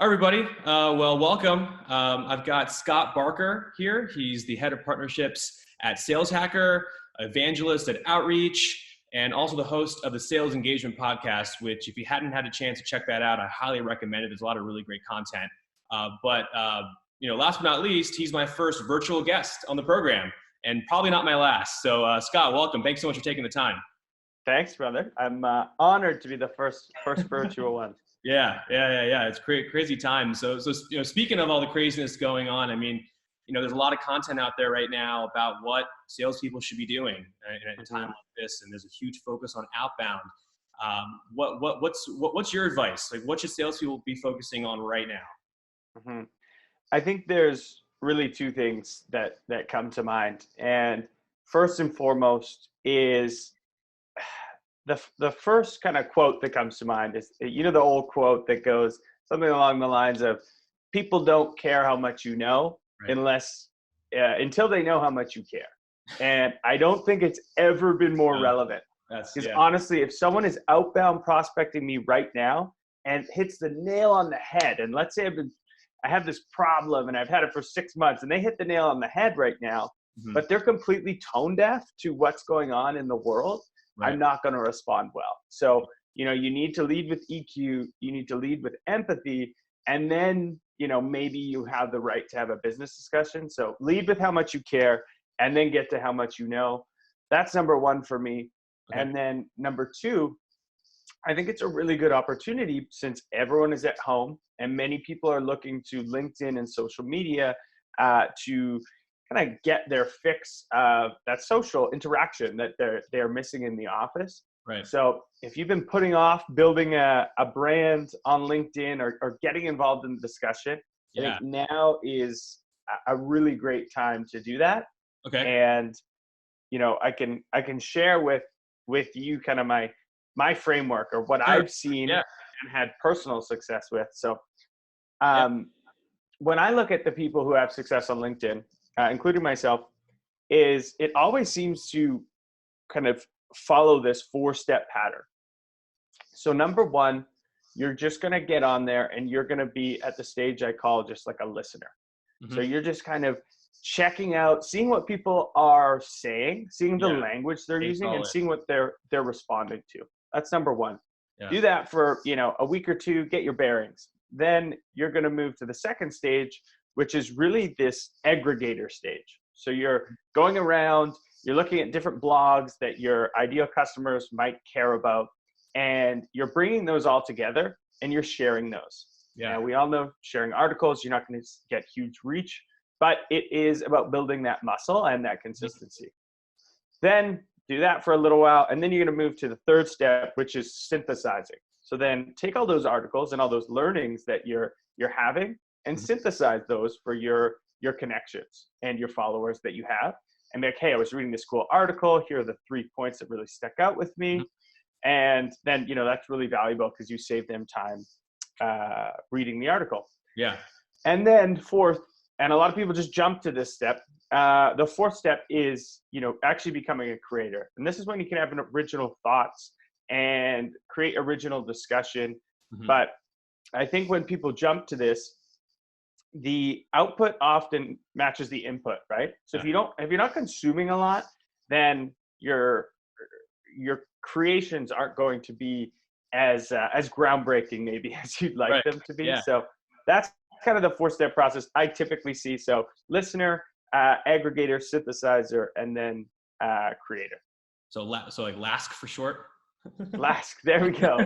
Everybody. Well, welcome. I've got Scott Barker here. He's the head of partnerships at Sales Hacker, evangelist at Outreach, and also the host of the Sales Engagement Podcast, which if you hadn't had a chance to check that out, I highly recommend it. There's a lot of really great content. Last but not least, he's my first virtual guest on the program and probably not my last. So Scott, welcome. Thanks so much for taking the time. Thanks, brother. I'm honored to be the first virtual one. Yeah. It's crazy time. So speaking of all the craziness going on, I mean, there's a lot of content out there right now about what salespeople should be doing in a time like this, and there's a huge focus on outbound. What's your advice? Like, what should salespeople be focusing on right now? I think there's really two things that come to mind, and first and foremost is the first kind of quote that comes to mind is, the old quote that goes something along the lines of, people don't care how much you know, right, until they know how much you care. And I don't think it's ever been more relevant. Because honestly, if someone is outbound prospecting me right now and hits the nail on the head, and let's say I have this problem and I've had it for 6 months, and they hit the nail on the head right now, but they're completely tone deaf to what's going on in the world, right, I'm not going to respond well. So, you need to lead with EQ, you need to lead with empathy, and then, maybe you have the right to have a business discussion. So lead with how much you care and then get to how much you know. That's number one for me. Okay. And then number two, I think it's a really good opportunity, since everyone is at home and many people are looking to LinkedIn and social media to kind of get their fix of that social interaction that they're missing in the office. Right. So if you've been putting off building a brand on LinkedIn or getting involved in the discussion, I think now is a really great time to do that. Okay. And I can share with you kind of my framework, or what I've seen and had personal success with. So when I look at the people who have success on LinkedIn, including myself, is it always seems to kind of follow this 4-step pattern. So number one, you're just going to get on there and you're going to be at the stage I call just like a listener. So you're just kind of checking out, seeing what people are saying, seeing the language they're using, and seeing what they're responding to. That's number one. Yeah. Do that for, a week or two, get your bearings. Then you're going to move to the second stage, which is really this aggregator stage. So you're going around, you're looking at different blogs that your ideal customers might care about, and you're bringing those all together and you're sharing those. Yeah. We all know sharing articles, you're not going to get huge reach, but it is about building that muscle and that consistency. Then do that for a little while, and then you're going to move to the third step, which is synthesizing. So then take all those articles and all those learnings that you're having and synthesize those for your connections and your followers that you have. And be like, hey, I was reading this cool article. Here are the 3 points that really stuck out with me. And then, that's really valuable because you save them time reading the article. Yeah. And then fourth, and a lot of people just jump to this step. The fourth step is, actually becoming a creator. And this is when you can have an original thoughts and create original discussion. But I think when people jump to this, the output often matches the input, right? So if you're not consuming a lot, then your creations aren't going to be as groundbreaking maybe as you'd like them to be. Yeah. So that's kind of the 4-step process I typically see. So listener, aggregator, synthesizer, and then creator. So like LASK for short. LASK, there we go.